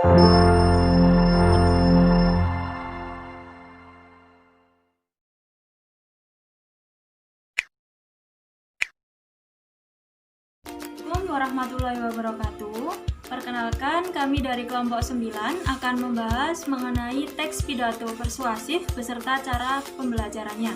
Assalamualaikum warahmatullahi wabarakatuh. Perkenalkan, kami dari kelompok 9 akan membahas mengenai teks pidato persuasif beserta cara pembelajarannya.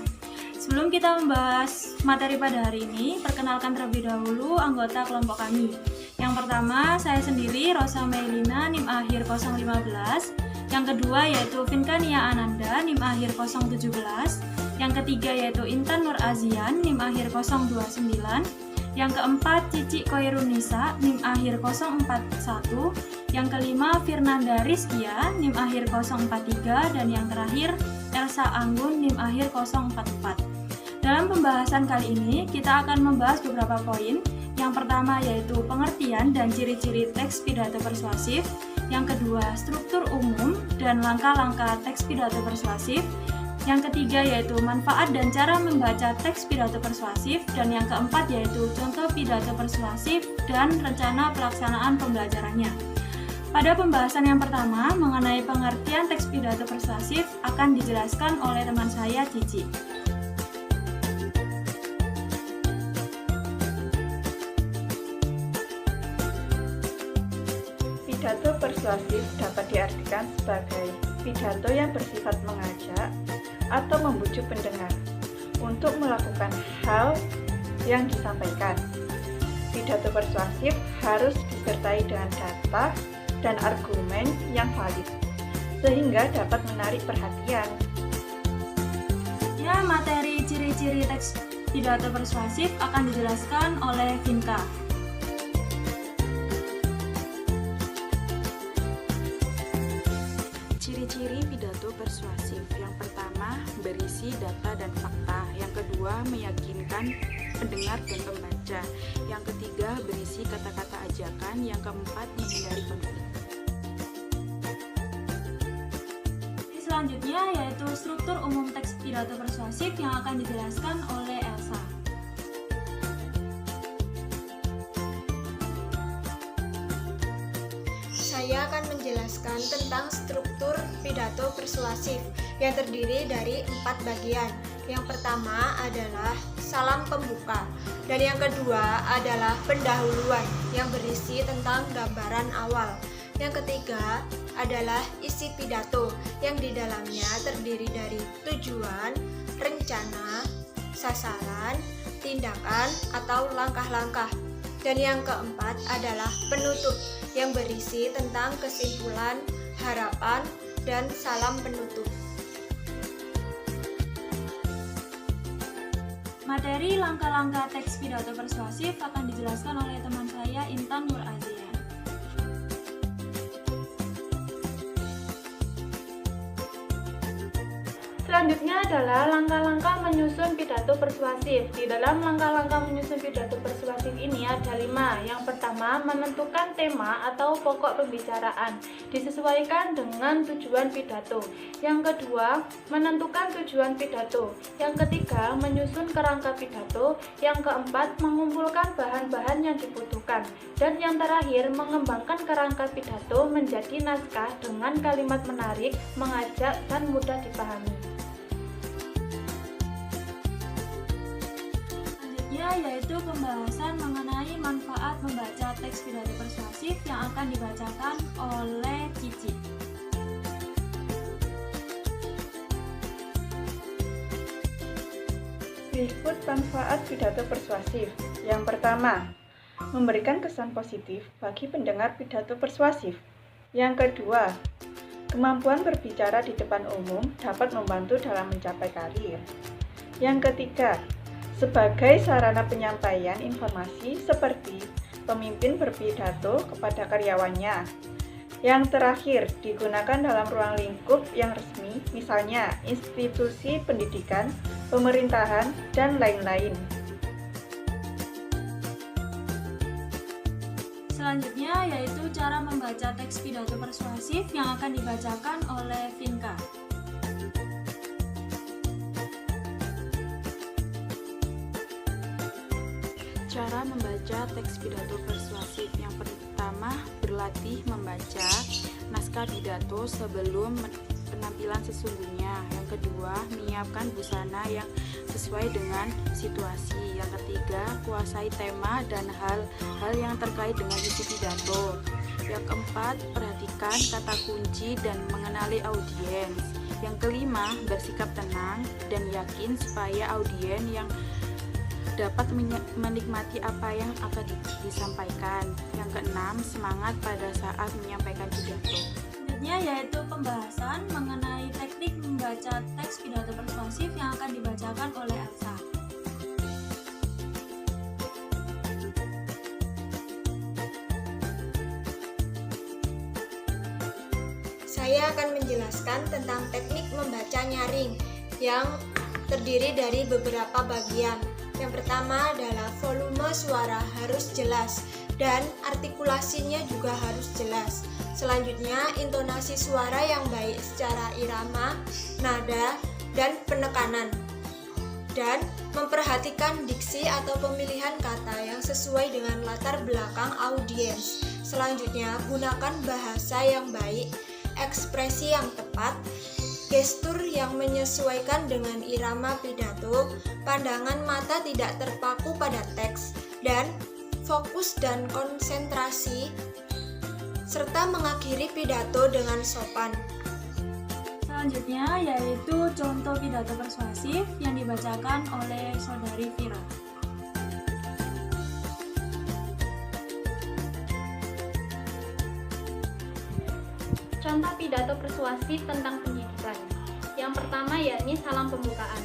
Sebelum kita membahas materi pada hari ini, perkenalkan terlebih dahulu anggota kelompok kami. Yang pertama, saya sendiri, Rosa Melina, NIM akhir 015. Yang kedua yaitu Vinkania Ananda, NIM akhir 017. Yang ketiga yaitu Intan Nur Azian, NIM akhir 029. Yang keempat, Cici Koirunisa, NIM akhir 041. Yang kelima, Firnanda Rizkia, NIM akhir 043. Dan yang terakhir, Elsa Anggun, NIM akhir 044. Dalam pembahasan kali ini, kita akan membahas beberapa poin. Yang pertama yaitu pengertian dan ciri-ciri teks pidato persuasif. Yang kedua, struktur umum dan langkah-langkah teks pidato persuasif. Yang ketiga yaitu manfaat dan cara membaca teks pidato persuasif, dan yang keempat yaitu contoh pidato persuasif dan rencana pelaksanaan pembelajarannya. Pada pembahasan yang pertama mengenai pengertian teks pidato persuasif akan dijelaskan oleh teman saya Cici. Pidato persuasif dapat diartikan sebagai pidato yang bersifat mengajak atau membujuk pendengar untuk melakukan hal yang disampaikan. Pidato persuasif harus disertai dengan data dan argumen yang valid, sehingga dapat menarik perhatian. Ya, materi ciri-ciri teks pidato persuasif akan dijelaskan oleh Vinka. Ciri-ciri pidato persuasif. Yang pertama, berisi data dan fakta. Yang kedua, meyakinkan pendengar dan pembaca. Yang ketiga, berisi kata-kata ajakan. Yang keempat, menghindari konflik. Selanjutnya yaitu struktur umum teks pidato persuasif yang akan dijelaskan oleh Elsa. Saya akan menjelaskan tentang struktur pidato persuasif yang terdiri dari 4 bagian. Yang pertama adalah salam pembuka, dan yang kedua adalah pendahuluan yang berisi tentang gambaran awal. Yang ketiga adalah isi pidato yang di dalamnya terdiri dari tujuan, rencana, sasaran, tindakan atau langkah-langkah. Dan yang keempat adalah penutup yang berisi tentang kesimpulan, harapan, dan salam penutup. Materi langkah-langkah teks pidato persuasif akan dijelaskan oleh teman saya Intan Nur Azian. Selanjutnya adalah langkah-langkah menyusun pidato persuasif. Di dalam langkah-langkah menyusun pidato persuasif ini ada 5. Yang pertama, menentukan tema atau pokok pembicaraan, disesuaikan dengan tujuan pidato. Yang kedua, menentukan tujuan pidato. Yang ketiga, menyusun kerangka pidato. Yang keempat, mengumpulkan bahan-bahan yang dibutuhkan. Dan yang terakhir, mengembangkan kerangka pidato menjadi naskah dengan kalimat menarik, mengajak, dan mudah dipahami. Yaitu pembahasan mengenai manfaat membaca teks pidato persuasif yang akan dibacakan oleh Cici. Berikut manfaat pidato persuasif. Yang pertama, memberikan kesan positif bagi pendengar pidato persuasif. Yang kedua, kemampuan berbicara di depan umum dapat membantu dalam mencapai karir. Yang ketiga, sebagai sarana penyampaian informasi seperti pemimpin berpidato kepada karyawannya. Yang terakhir, digunakan dalam ruang lingkup yang resmi, misalnya institusi pendidikan, pemerintahan, dan lain-lain. Selanjutnya yaitu cara membaca teks pidato persuasif yang akan dibacakan oleh Vinka. Cara membaca teks pidato persuasif. Yang pertama, berlatih membaca naskah kata pidato sebelum penampilan sesungguhnya. Yang kedua, menyiapkan busana yang sesuai dengan situasi. Yang ketiga, kuasai tema dan hal-hal yang terkait dengan isi pidato. Yang keempat, perhatikan kata kunci dan mengenali audiens. Yang kelima, bersikap tenang dan yakin supaya audiens yang dapat menikmati apa yang akan disampaikan. Yang keenam, semangat pada saat menyampaikan pidato. Selanjutnya yaitu pembahasan mengenai teknik membaca teks pidato persuasif yang akan dibacakan oleh Elsa. Saya akan menjelaskan tentang teknik membaca nyaring yang terdiri dari beberapa bagian. Yang pertama adalah volume suara harus jelas dan artikulasinya juga harus jelas. Selanjutnya, intonasi suara yang baik secara irama, nada, dan penekanan. Dan memperhatikan diksi atau pemilihan kata yang sesuai dengan latar belakang audiens. Selanjutnya, gunakan bahasa yang baik, ekspresi yang tepat, gestur yang menyesuaikan dengan irama pidato, pandangan mata tidak terpaku pada teks, dan fokus dan konsentrasi, serta mengakhiri pidato dengan sopan. Selanjutnya yaitu contoh pidato persuasif yang dibacakan oleh Saudari Vira. Contoh pidato persuasif tentang pendidikan. Yang pertama yakni salam pembukaan.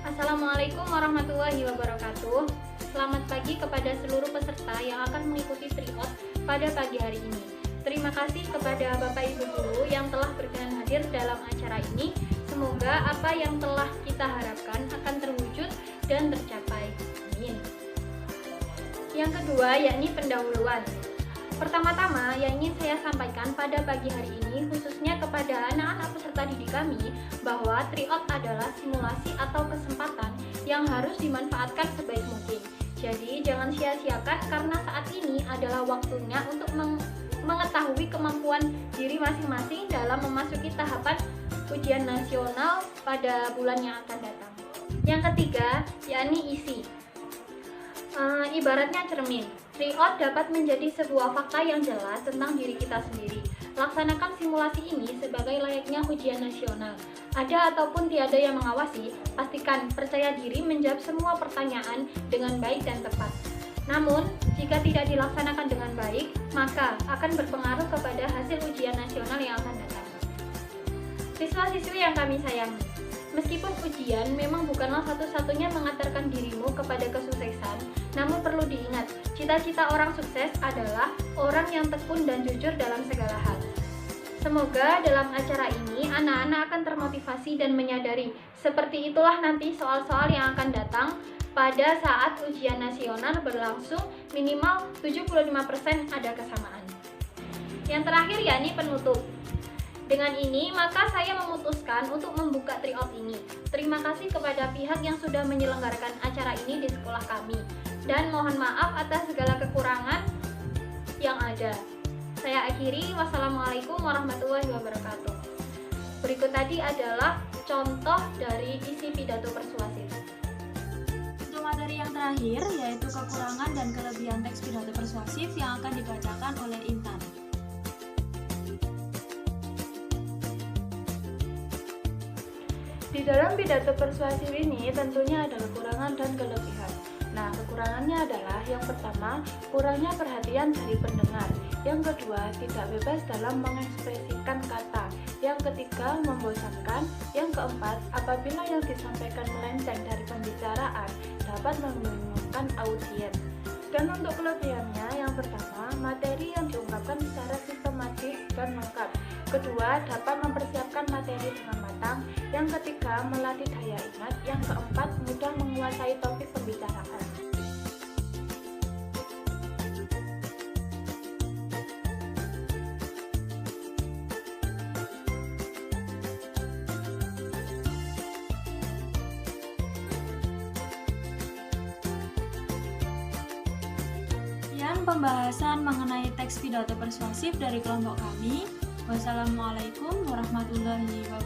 Assalamualaikum warahmatullahi wabarakatuh. Selamat pagi kepada seluruh peserta yang akan mengikuti tryout pada pagi hari ini. Terima kasih kepada Bapak Ibu Guru yang telah berkenan hadir dalam acara ini. Semoga apa yang telah kita harapkan akan terwujud dan tercapai. Amin. Yang kedua yakni pendahuluan. Pertama-tama yang ingin saya sampaikan pada pagi hari ini khususnya kepada anak-anak peserta didik kami bahwa tryout adalah simulasi atau kesempatan yang harus dimanfaatkan sebaik mungkin. Jadi jangan sia-siakan karena saat ini adalah waktunya untuk mengetahui kemampuan diri masing-masing dalam memasuki tahapan ujian nasional pada bulan yang akan datang. Yang ketiga yakni isi. Ibaratnya cermin. Tryout dapat menjadi sebuah fakta yang jelas tentang diri kita sendiri. Laksanakan simulasi ini sebagai layaknya ujian nasional. Ada ataupun tiada yang mengawasi, pastikan percaya diri menjawab semua pertanyaan dengan baik dan tepat. Namun, jika tidak dilaksanakan dengan baik, maka akan berpengaruh kepada hasil ujian nasional yang akan datang. Siswa-siswi yang kami sayangi, meskipun ujian memang bukanlah satu-satunya mengantarkan dirimu kepada kesuksesan, namun perlu diingat, cita-cita orang sukses adalah orang yang tekun dan jujur dalam segala hal. Semoga dalam acara ini anak-anak akan termotivasi dan menyadari seperti itulah nanti soal-soal yang akan datang pada saat ujian nasional berlangsung minimal 75% ada kesamaan. Yang terakhir yakni penutup. Dengan ini, maka saya memutuskan untuk membuka tryout ini. Terima kasih kepada pihak yang sudah menyelenggarakan acara ini di sekolah kami. Dan mohon maaf atas segala kekurangan yang ada. Saya akhiri, wassalamualaikum warahmatullahi wabarakatuh. Berikut tadi adalah contoh dari isi pidato persuasif. Untuk materi yang terakhir yaitu kekurangan dan kelebihan teks pidato persuasif yang akan dibacakan oleh Intan. Di dalam pidato persuasif ini tentunya ada kekurangan dan kelebihan. Nah, kekurangannya adalah yang pertama, kurangnya perhatian dari pendengar. Yang kedua, tidak bebas dalam mengekspresikan kata. Yang ketiga, membosankan. Yang keempat, apabila yang disampaikan melenceng dari pembicaraan, dapat membingungkan audiens. Dan untuk kelebihannya, yang pertama, materi yang diungkapkan secara sistematis dan lengkap. Kedua, dapat mempersiapkan materi dengan matang. Yang ketiga, melatih daya ingat. Yang keempat, mudah menguasai topik pembicaraan. Pembahasan mengenai teks pidato persuasif dari kelompok kami. Wassalamualaikum warahmatullahi wabarakatuh.